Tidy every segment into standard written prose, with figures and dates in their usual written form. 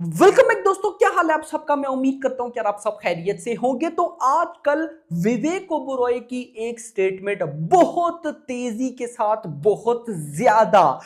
Welcome back दोस्तों, क्या हाल है आप सबका। मैं उम्मीद करता हूं कि आप सब खैरियत से होंगे। तो आजकल विवेक ओबेरॉय की एक स्टेटमेंट बहुत तेजी के साथ बहुत ज्यादा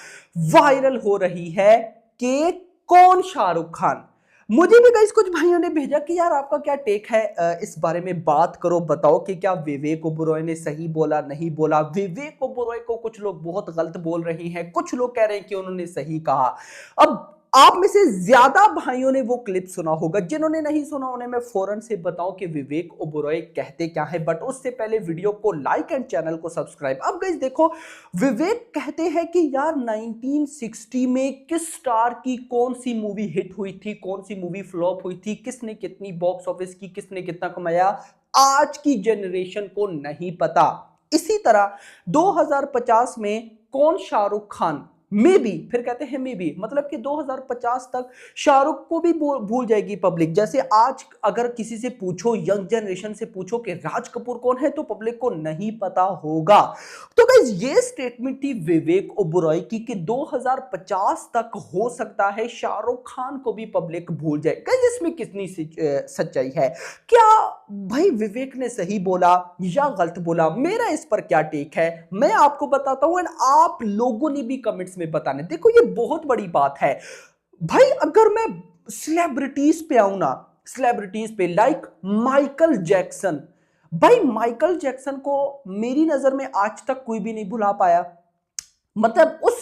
वायरल हो रही है कि कौन शाहरुख खान। मुझे भी गाइस कुछ भाइयों ने भेजा कि यार आपका क्या टेक है, इस बारे में बात करो, बताओ कि क्या विवेक ओबेरॉय ने सही बोला नहीं बोला। विवेक ओबेरॉय को कुछ लोग बहुत गलत बोल रहे हैं, कुछ लोग कह रहे हैं कि उन्होंने सही कहा। अब आप में से ज्यादा भाइयों ने वो क्लिप सुना होगा, जिन्होंने नहीं सुना उन्हें मैं फौरन से बताऊं कि विवेक ओबेरॉय कहते क्या है। बट उससे पहले वीडियो को लाइक एंड चैनल को सब्सक्राइब। अब गाइस देखो, विवेक कहते हैं कि यार 1960 में किस स्टार की कौन सी मूवी हिट हुई थी, कौन सी मूवी फ्लॉप हुई थी, किसने कितनी बॉक्स ऑफिस की, किसने कितना कमाया, आज की जनरेशन को नहीं पता। इसी तरह 2050 में कौन शाहरुख खान मे बी, फिर कहते हैं मे बी, मतलब कि 2050 तक शाहरुख को भी भूल जाएगी पब्लिक। जैसे आज अगर किसी से पूछो, यंग जनरेशन से पूछो कि राज कपूर कौन है, तो पब्लिक को नहीं पता होगा। तो गाइस ये स्टेटमेंट थी विवेक ओबेरॉय की कि 2050 तक हो सकता है शाहरुख खान को भी पब्लिक भूल जाए। गाइस इसमें कितनी सच्चाई है? क्या भाई विवेक ने सही बोला या गलत बोला? मेरा इस पर क्या टेक है मैं आपको बताता हूं, एंड आप लोगों ने भी कमेंट्स में बताने। देखो ये बहुत बड़ी बात है भाई। अगर मैं सेलिब्रिटीज पे आऊं ना, सेलिब्रिटीज पे लाइक माइकल जैक्सन। भाई माइकल जैक्सन को मेरी नजर में आज तक कोई भी नहीं भुला पाया। मतलब उस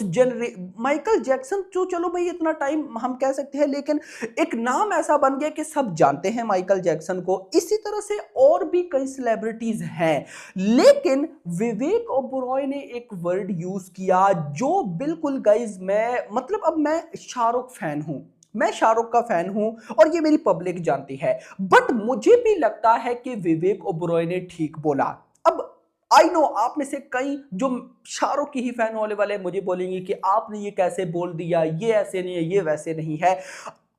माइकल जैक्सन जो, चलो भाई इतना टाइम हम कह सकते हैं, लेकिन एक नाम ऐसा बन गया कि सब जानते हैं माइकल जैक्सन को। इसी तरह से और भी कई सेलिब्रिटीज हैं, लेकिन विवेक ओबेरॉय ने एक वर्ड यूज किया जो बिल्कुल गाइज, मैं मतलब अब मैं शाहरुख फैन हूं, मैं शाहरुख का फैन हूं और ये मेरी पब्लिक जानती है। बट मुझे भी लगता है कि विवेक ओबेरॉय ने ठीक बोला। अब आई नो आप में से कई जो शाहरुख की ही फैन होने वाले मुझे बोलेंगे कि आपने ये कैसे बोल दिया, ये ऐसे नहीं है, ये वैसे नहीं है।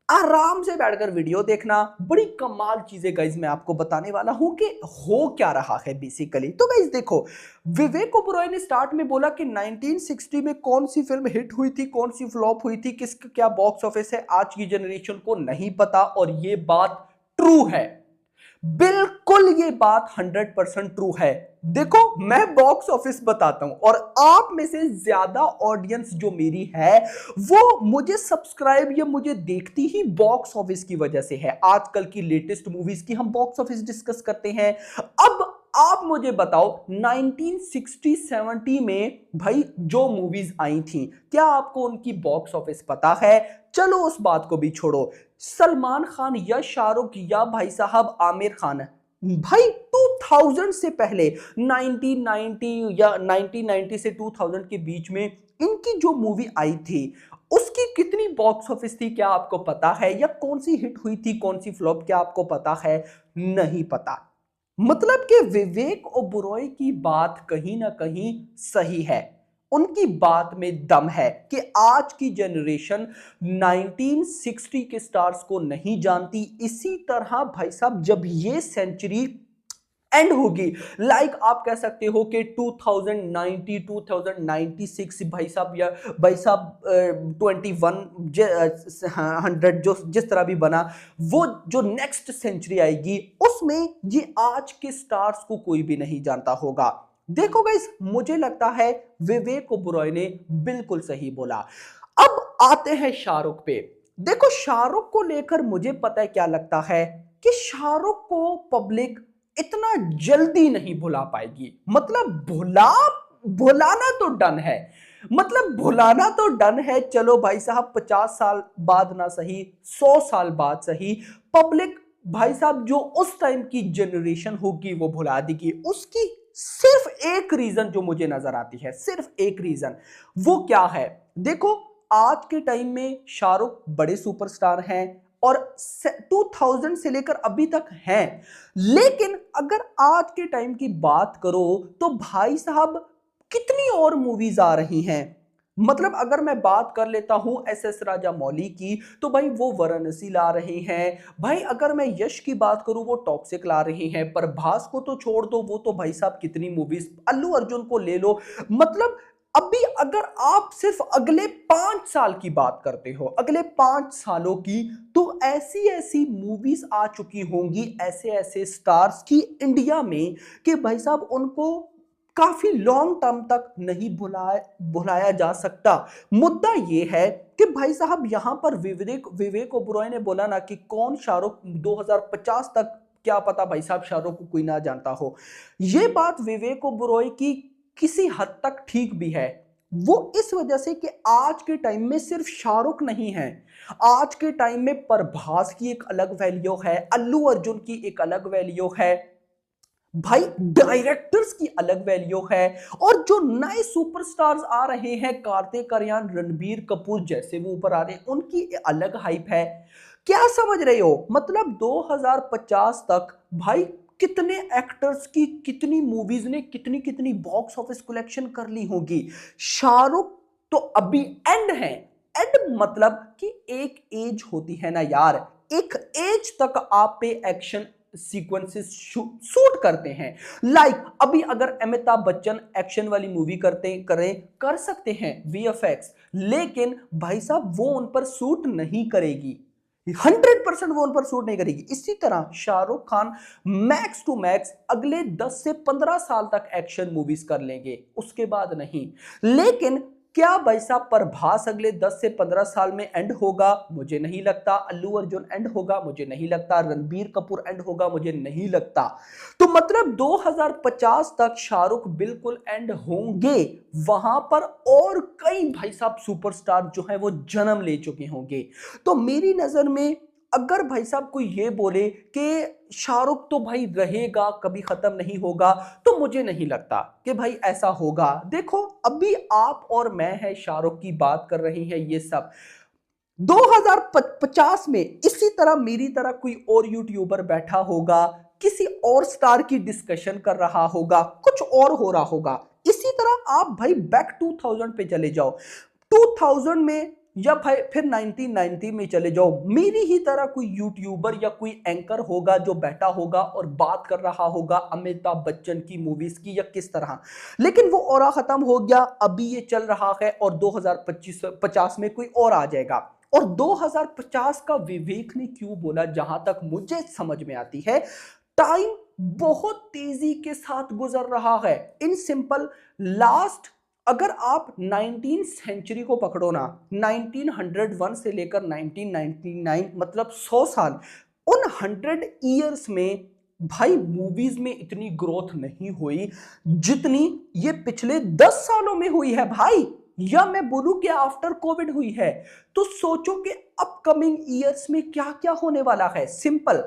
आराम से बैठकर वीडियो देखना, बड़ी कमाल चीजें गाइज मैं आपको बताने वाला हूं कि हो क्या रहा है बेसिकली। तो गाइज देखो, विवेक ओबेरॉय ने स्टार्ट में बोला कि 1960 में कौन सी फिल्म हिट हुई थी, कौन सी फ्लॉप हुई थी, किसका क्या बॉक्स ऑफिस है, आज की जनरेशन को नहीं पता। और ये बात ट्रू है, बिल्कुल ये बात 100% ट्रू है। देखो मैं बॉक्स ऑफिस बताता हूं, और आप में से ज्यादा ऑडियंस जो मेरी है वो मुझे सब्सक्राइब या मुझे देखती ही बॉक्स ऑफिस की वजह से है। आजकल की लेटेस्ट मूवीज की हम बॉक्स ऑफिस डिस्कस करते हैं। अब आप मुझे बताओ 1960-70 में भाई जो मूवीज आई थी, क्या आपको उनकी बॉक्स ऑफिस पता है? चलो उस बात को भी छोड़ो, सलमान खान या शाहरुख या भाई साहब आमिर खान, भाई 2000 से पहले 1990 या 1990 से 2000 के बीच में इनकी जो मूवी आई थी उसकी कितनी बॉक्स ऑफिस थी, क्या आपको पता है? या कौन सी हिट हुई थी, कौन सी फ्लॉप, क्या आपको पता है? नहीं पता। मतलब कि विवेक ओबेरॉय की बात कहीं ना कहीं सही है, उनकी बात में दम है कि आज की जनरेशन 1960 के स्टार्स को नहीं जानती। इसी तरह भाई साहब जब ये सेंचुरी एंड होगी, लाइक आप कह सकते हो कि 2090 2096 भाई साहब, या भाई साहब 2100 जो जिस तरह भी बना, वो जो नेक्स्ट सेंचुरी आएगी उसमें ये आज के स्टार्स को कोई भी नहीं जानता होगा। देखो गाइस, मुझे लगता है विवेक ओबेरॉय ने बिल्कुल सही बोला। अब आते हैं शाहरुख पे। देखो शाहरुख को लेकर मुझे पता है क्या लगता है कि शाहरुख को पब्लिक इतना जल्दी नहीं भुला पाएगी। मतलब भुलाना तो डन है, मतलब भुलाना तो डन है। चलो भाई साहब 50 साल बाद ना सही, 100 साल बाद सही, पब्लिक भाई साहब जो उस टाइम की जनरेशन होगी वो भुला देगी। उसकी सिर्फ एक रीजन जो मुझे नजर आती है, सिर्फ एक रीजन, वो क्या है? देखो आज के टाइम में शाहरुख बड़े सुपरस्टार हैं और 2000 से लेकर अभी तक हैं, लेकिन अगर आज के टाइम की बात करो तो भाई साहब कितनी और मूवीज आ रही हैं। मतलब अगर मैं बात कर लेता हूं एस राजा मौली की, तो भाई वो वाराणसी ला रहे हैं। भाई अगर मैं यश की बात करूं वो टॉक्सिक ला रहे हैं। प्रभास को तो छोड़ दो, वो तो भाई साहब कितनी मूवीज, अल्लू अर्जुन को ले लो। मतलब अभी अगर आप सिर्फ अगले 5 साल की बात करते हो, अगले 5 सालों की, तो ऐसी ऐसी मूवीज आ चुकी होंगी, ऐसे ऐसे स्टार्स की इंडिया में, कि भाई साहब उनको काफी लॉन्ग टर्म तक नहीं भुलाया जा सकता। मुद्दा यह है कि भाई साहब यहां पर विवेक विवेक ओबरॉय ने बोला ना कि कौन शाहरुख 2050 तक, क्या पता भाई साहब शाहरुख को कोई ना जानता हो। यह बात विवेक ओबरॉय की किसी हद तक ठीक भी है। वो इस वजह से कि आज के टाइम में सिर्फ शाहरुख नहीं है, आज के टाइम में प्रभास की एक अलग वैल्यू है, अल्लू अर्जुन की एक अलग वैल्यू है, भाई डायरेक्टर्स की अलग वैल्यू है, और जो नए सुपरस्टार्स आ रहे हैं, कार्तिक आर्यन, रणबीर कपूर जैसे वो ऊपर आ रहे हैं, उनकी अलग हाइप है। क्या समझ रहे हो? मतलब 2050 तक भाई कितने एक्टर्स की कितनी मूवीज ने कितनी कितनी बॉक्स ऑफिस कलेक्शन कर ली होगी। शाहरुख तो अभी एंड है। एंड मतलब कि एक एज होती है ना यार, एक एज तक आप पे एक्शन सीक्वेंसेस शूट करते हैं। लाइक अभी अगर अमिताभ बच्चन एक्शन वाली मूवी कर सकते हैं वीएफएक्स, लेकिन भाई साहब वो उन पर सूट नहीं करेगी, 100% वो उन पर सूट नहीं करेगी। इसी तरह Shahrukh Khan max to max अगले 10 से 15 साल तक एक्शन मूवीज कर लेंगे, उसके बाद नहीं। लेकिन क्या भाई साहब प्रभास अगले 10 से 15 साल में एंड होगा? मुझे नहीं लगता। अल्लू अर्जुन एंड होगा? मुझे नहीं लगता। रणबीर कपूर एंड होगा? मुझे नहीं लगता। तो मतलब 2050 तक शाहरुख बिल्कुल एंड होंगे, वहां पर और कई भाई साहब सुपरस्टार जो है वो जन्म ले चुके होंगे। तो मेरी नजर में अगर भाई साहब कोई ये बोले कि शाहरुख तो भाई रहेगा, कभी खत्म नहीं होगा, तो मुझे नहीं लगता कि भाई ऐसा होगा। देखो अभी आप और मैं है शाहरुख की बात कर रहे हैं, ये सब 2050 में इसी तरह मेरी तरह कोई और यूट्यूबर बैठा होगा, किसी और स्टार की डिस्कशन कर रहा होगा, कुछ और हो रहा होगा। इसी तरह आप भाई बैक 2000 पे चले जाओ, 2000 में या भाई फिर 1990 में चले जाओ, मेरी ही तरह कोई यूट्यूबर या कोई एंकर होगा जो बैठा होगा और बात कर रहा होगा अमिताभ बच्चन की मूवीज की या किस तरह। लेकिन वो और खत्म हो गया, अभी ये चल रहा है और 2050 में कोई और आ जाएगा। और 2050 का विवेक ने क्यों बोला, जहां तक मुझे समझ में आती है, टाइम बहुत तेजी के साथ गुजर रहा है। इन सिंपल लास्ट अगर आप 19 सेंचुरी को पकड़ो ना, 1901 से लेकर 1999 मतलब 100 साल, उन 100 ईयर्स में भाई मूवीज में इतनी ग्रोथ नहीं हुई जितनी ये पिछले 10 सालों में हुई है भाई, या मैं बोलूं कि आफ्टर कोविड हुई है। तो सोचो कि अपकमिंग ईयर्स में क्या क्या होने वाला है। सिंपल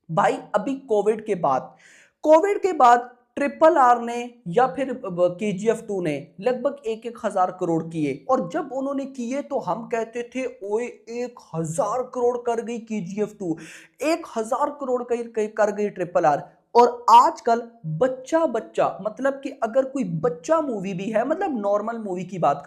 भाई, अभी कोविड के बाद ट्रिपल आर ने या फिर KGF 2 ने लगभग 1,000 करोड़ किए, और जब उन्होंने किए तो हम कहते थे ओए 1,000 करोड़ कर गई KGF 2, 1,000 करोड़ कर गई ट्रिपल आर। और आजकल बच्चा बच्चा मतलब कि अगर कोई बच्चा मूवी भी है, मतलब नॉर्मल मूवी की बात